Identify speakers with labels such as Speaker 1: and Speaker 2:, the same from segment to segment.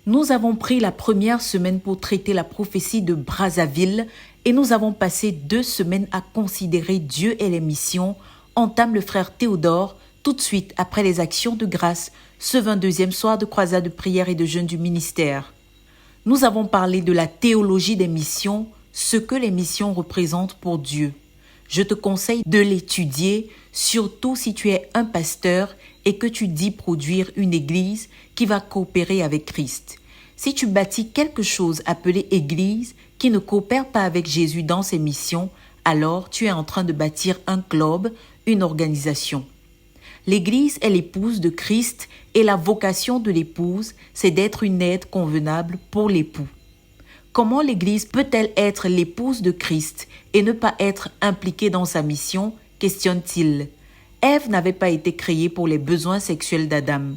Speaker 1: Nous avons pris la première semaine pour traiter la prophétie de Brazzaville et nous avons passé 2 semaines à considérer Dieu et les missions, entame le frère Théodore tout de suite après les actions de grâce, ce 22e soir de croisade de prière et de jeûne du ministère. Nous avons parlé de la théologie des missions, ce que les missions représentent pour Dieu. Je te conseille de l'étudier, surtout si tu es un pasteur et que tu dis produire une église qui va coopérer avec Christ. Si tu bâtis quelque chose appelé église qui ne coopère pas avec Jésus dans ses missions, alors tu es en train de bâtir un club, une organisation. L'église est l'épouse de Christ et la vocation de l'épouse, c'est d'être une aide convenable pour l'époux. Comment l'Église peut-elle être l'épouse de Christ et ne pas être impliquée dans sa mission, questionne-t-il. Ève n'avait pas été créée pour les besoins sexuels d'Adam.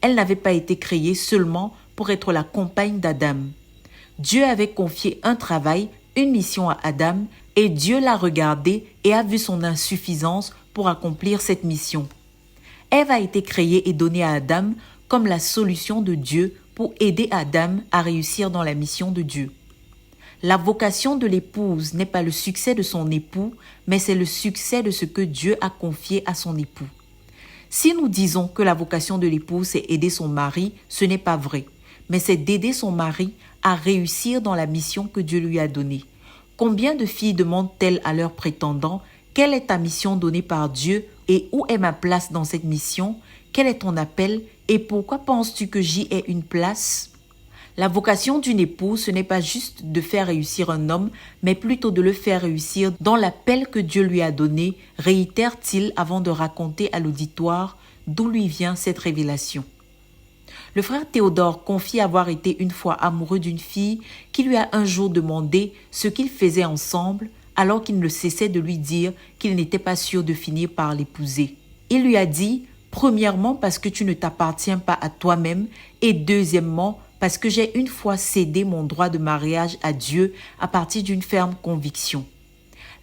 Speaker 1: Elle n'avait pas été créée seulement pour être la compagne d'Adam. Dieu avait confié un travail, une mission à Adam et Dieu l'a regardé et a vu son insuffisance pour accomplir cette mission. Ève a été créée et donnée à Adam comme la solution de Dieu pour aider Adam à réussir dans la mission de Dieu. La vocation de l'épouse n'est pas le succès de son époux, mais c'est le succès de ce que Dieu a confié à son époux. Si nous disons que la vocation de l'épouse c'est aider son mari, ce n'est pas vrai, mais c'est d'aider son mari à réussir dans la mission que Dieu lui a donnée. Combien de filles demandent-elles à leurs prétendants « Quelle est ta mission donnée par Dieu et où est ma place dans cette mission ? Quel est ton appel et pourquoi penses-tu que j'y ai une place ?» La vocation d'une épouse, ce n'est pas juste de faire réussir un homme, mais plutôt de le faire réussir dans l'appel que Dieu lui a donné, réitère-t-il avant de raconter à l'auditoire d'où lui vient cette révélation. Le frère Théodore confie avoir été une fois amoureux d'une fille qui lui a un jour demandé ce qu'ils faisaient ensemble, alors qu'il ne cessait de lui dire qu'il n'était pas sûr de finir par l'épouser. Il lui a dit « Premièrement parce que tu ne t'appartiens pas à toi-même et deuxièmement parce que j'ai une fois cédé mon droit de mariage à Dieu à partir d'une ferme conviction. »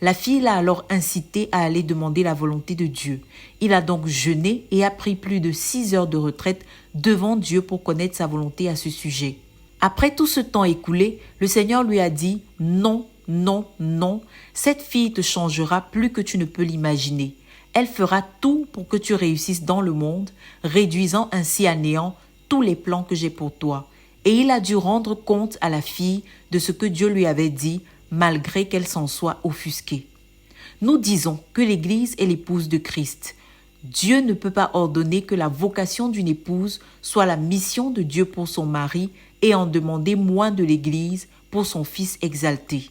Speaker 1: La fille l'a alors incité à aller demander la volonté de Dieu. Il a donc jeûné et a pris plus de 6 heures de retraite devant Dieu pour connaître sa volonté à ce sujet. Après tout ce temps écoulé, le Seigneur lui a dit « Non, non, non, cette fille te changera plus que tu ne peux l'imaginer. Elle fera tout pour que tu réussisses dans le monde, réduisant ainsi à néant tous les plans que j'ai pour toi. » Et il a dû rendre compte à la fille de ce que Dieu lui avait dit, malgré qu'elle s'en soit offusquée. Nous disons que l'Église est l'épouse de Christ. Dieu ne peut pas ordonner que la vocation d'une épouse soit la mission de Dieu pour son mari et en demander moins de l'Église pour son Fils exalté.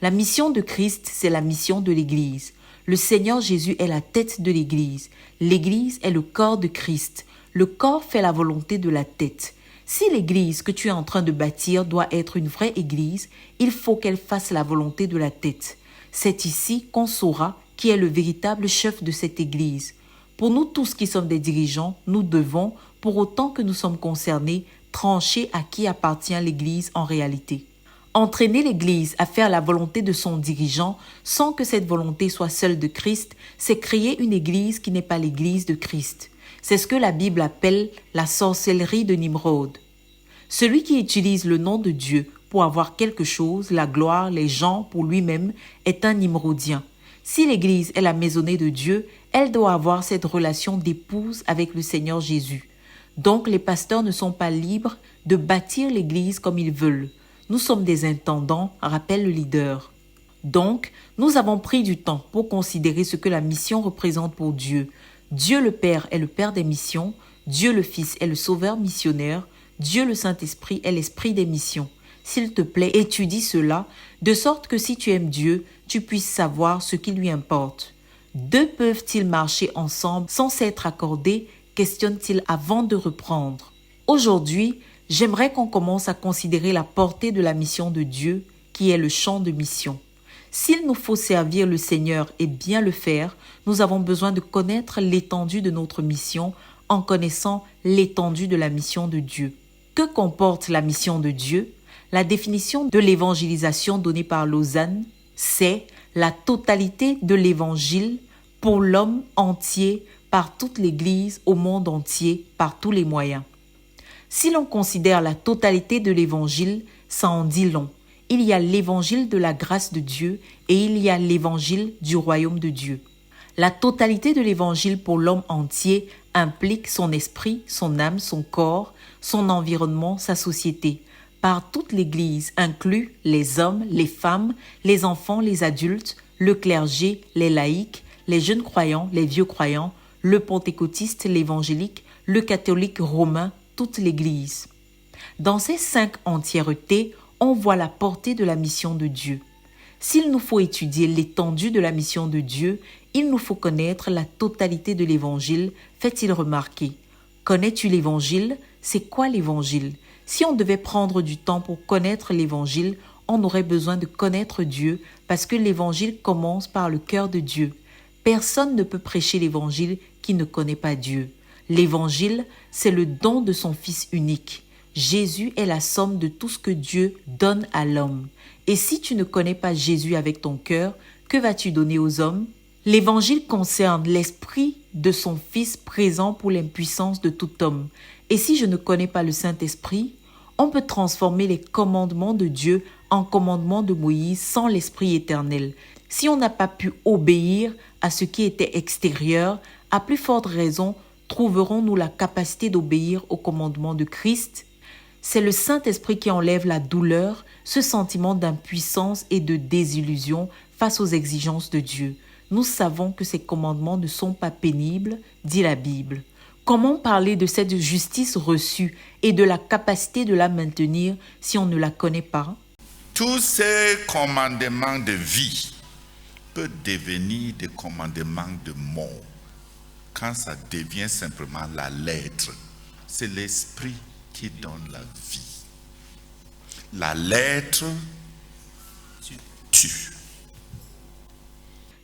Speaker 1: La mission de Christ, c'est la mission de l'Église. Le Seigneur Jésus est la tête de l'Église. L'Église est le corps de Christ. Le corps fait la volonté de la tête. Si l'église que tu es en train de bâtir doit être une vraie église, il faut qu'elle fasse la volonté de la tête. C'est ici qu'on saura qui est le véritable chef de cette église. Pour nous tous qui sommes des dirigeants, nous devons, pour autant que nous sommes concernés, trancher à qui appartient l'église en réalité. Entraîner l'église à faire la volonté de son dirigeant sans que cette volonté soit celle de Christ, c'est créer une église qui n'est pas l'église de Christ. C'est ce que la Bible appelle la sorcellerie de Nimrod. Celui qui utilise le nom de Dieu pour avoir quelque chose, la gloire, les gens pour lui-même, est un Nimrodien. Si l'Église est la maisonnée de Dieu, elle doit avoir cette relation d'épouse avec le Seigneur Jésus. Donc les pasteurs ne sont pas libres de bâtir l'Église comme ils veulent. Nous sommes des intendants, rappelle le leader. Donc, nous avons pris du temps pour considérer ce que la mission représente pour Dieu. Dieu le Père est le Père des missions, Dieu le Fils est le Sauveur missionnaire, Dieu le Saint-Esprit est l'Esprit des missions. S'il te plaît, étudie cela, de sorte que si tu aimes Dieu, tu puisses savoir ce qui lui importe. Deux peuvent-ils marcher ensemble sans s'être accordés, questionne-t-il avant de reprendre. Aujourd'hui, j'aimerais qu'on commence à considérer la portée de la mission de Dieu, qui est le champ de mission. S'il nous faut servir le Seigneur et bien le faire, nous avons besoin de connaître l'étendue de notre mission en connaissant l'étendue de la mission de Dieu. Que comporte la mission de Dieu? La définition de l'évangélisation donnée par Lausanne, c'est la totalité de l'évangile pour l'homme entier, par toute l'Église, au monde entier, par tous les moyens. Si l'on considère la totalité de l'évangile, ça en dit long. Il y a l'évangile de la grâce de Dieu et il y a l'évangile du royaume de Dieu. La totalité de l'évangile pour l'homme entier implique son esprit, son âme, son corps, son environnement, sa société. Par toute l'Église inclut les hommes, les femmes, les enfants, les adultes, le clergé, les laïcs, les jeunes croyants, les vieux croyants, le pentecôtiste, l'évangélique, le catholique romain, toute l'Église. Dans ces 5 entièretés, on voit la portée de la mission de Dieu. S'il nous faut étudier l'étendue de la mission de Dieu, il nous faut connaître la totalité de l'Évangile, fait-il remarquer. Connais-tu l'Évangile? C'est quoi l'Évangile? Si on devait prendre du temps pour connaître l'Évangile, on aurait besoin de connaître Dieu parce que l'Évangile commence par le cœur de Dieu. Personne ne peut prêcher l'Évangile qui ne connaît pas Dieu. L'Évangile, c'est le don de son Fils unique. Jésus est la somme de tout ce que Dieu donne à l'homme. Et si tu ne connais pas Jésus avec ton cœur, que vas-tu donner aux hommes? L'Évangile concerne l'Esprit de son Fils présent pour l'impuissance de tout homme. Et si je ne connais pas le Saint-Esprit, on peut transformer les commandements de Dieu en commandements de Moïse sans l'Esprit éternel. Si on n'a pas pu obéir à ce qui était extérieur, à plus forte raison, trouverons-nous la capacité d'obéir au commandement de Christ? C'est le Saint-Esprit qui enlève la douleur, ce sentiment d'impuissance et de désillusion face aux exigences de Dieu. Nous savons que ces commandements ne sont pas pénibles, dit la Bible. Comment parler de cette justice reçue et de la capacité de la maintenir si on ne la connaît pas?
Speaker 2: Tous ces commandements de vie peuvent devenir des commandements de mort quand ça devient simplement la lettre. C'est l'esprit qui donne la vie. La lettre tue.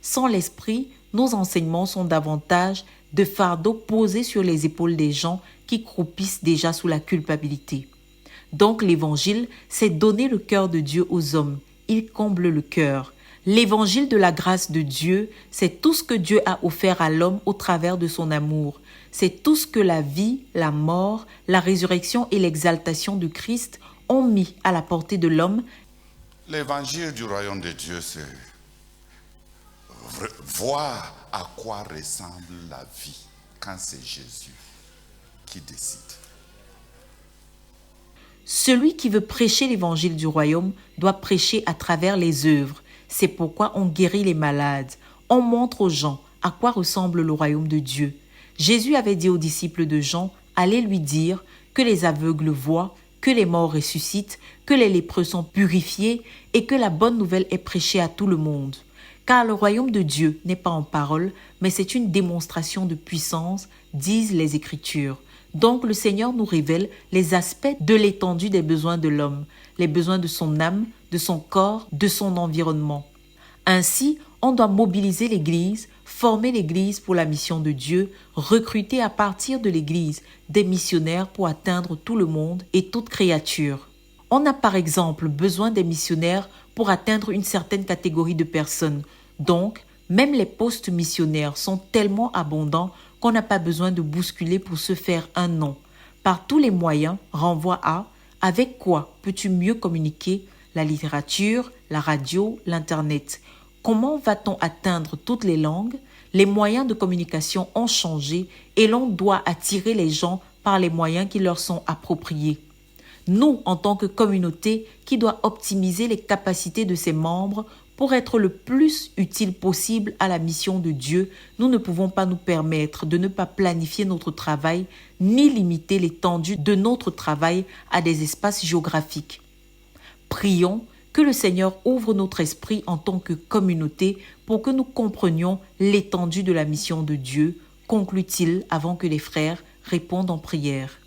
Speaker 1: Sans l'esprit, nos enseignements sont davantage de fardeaux posés sur les épaules des gens qui croupissent déjà sous la culpabilité. Donc l'évangile, c'est donner le cœur de Dieu aux hommes. Il comble le cœur. L'évangile de la grâce de Dieu, c'est tout ce que Dieu a offert à l'homme au travers de son amour. C'est tout ce que la vie, la mort, la résurrection et l'exaltation de Christ ont mis à la portée de l'homme.
Speaker 2: L'évangile du royaume de Dieu, c'est voir à quoi ressemble la vie quand c'est Jésus qui décide.
Speaker 1: Celui qui veut prêcher l'évangile du royaume doit prêcher à travers les œuvres. C'est pourquoi on guérit les malades. On montre aux gens à quoi ressemble le royaume de Dieu. Jésus avait dit aux disciples de Jean, allez lui dire que les aveugles voient, que les morts ressuscitent, que les lépreux sont purifiés et que la bonne nouvelle est prêchée à tout le monde. Car le royaume de Dieu n'est pas en parole, mais c'est une démonstration de puissance, disent les Écritures. Donc le Seigneur nous révèle les aspects de l'étendue des besoins de l'homme, les besoins de son âme, de son corps, de son environnement. Ainsi, on doit mobiliser l'Église, former l'Église pour la mission de Dieu, recruter à partir de l'Église des missionnaires pour atteindre tout le monde et toute créature. On a par exemple besoin des missionnaires pour atteindre une certaine catégorie de personnes. Donc, même les postes missionnaires sont tellement abondants qu'on n'a pas besoin de bousculer pour se faire un nom. Par tous les moyens, renvoie à « avec quoi peux-tu mieux communiquer ?» La littérature, la radio, l'Internet. Comment va-t-on atteindre toutes les langues? Les moyens de communication ont changé et l'on doit attirer les gens par les moyens qui leur sont appropriés. Nous, en tant que communauté qui doit optimiser les capacités de ses membres pour être le plus utile possible à la mission de Dieu, nous ne pouvons pas nous permettre de ne pas planifier notre travail ni limiter l'étendue de notre travail à des espaces géographiques. Prions que le Seigneur ouvre notre esprit en tant que communauté pour que nous comprenions l'étendue de la mission de Dieu, conclut-il avant que les frères répondent en prière.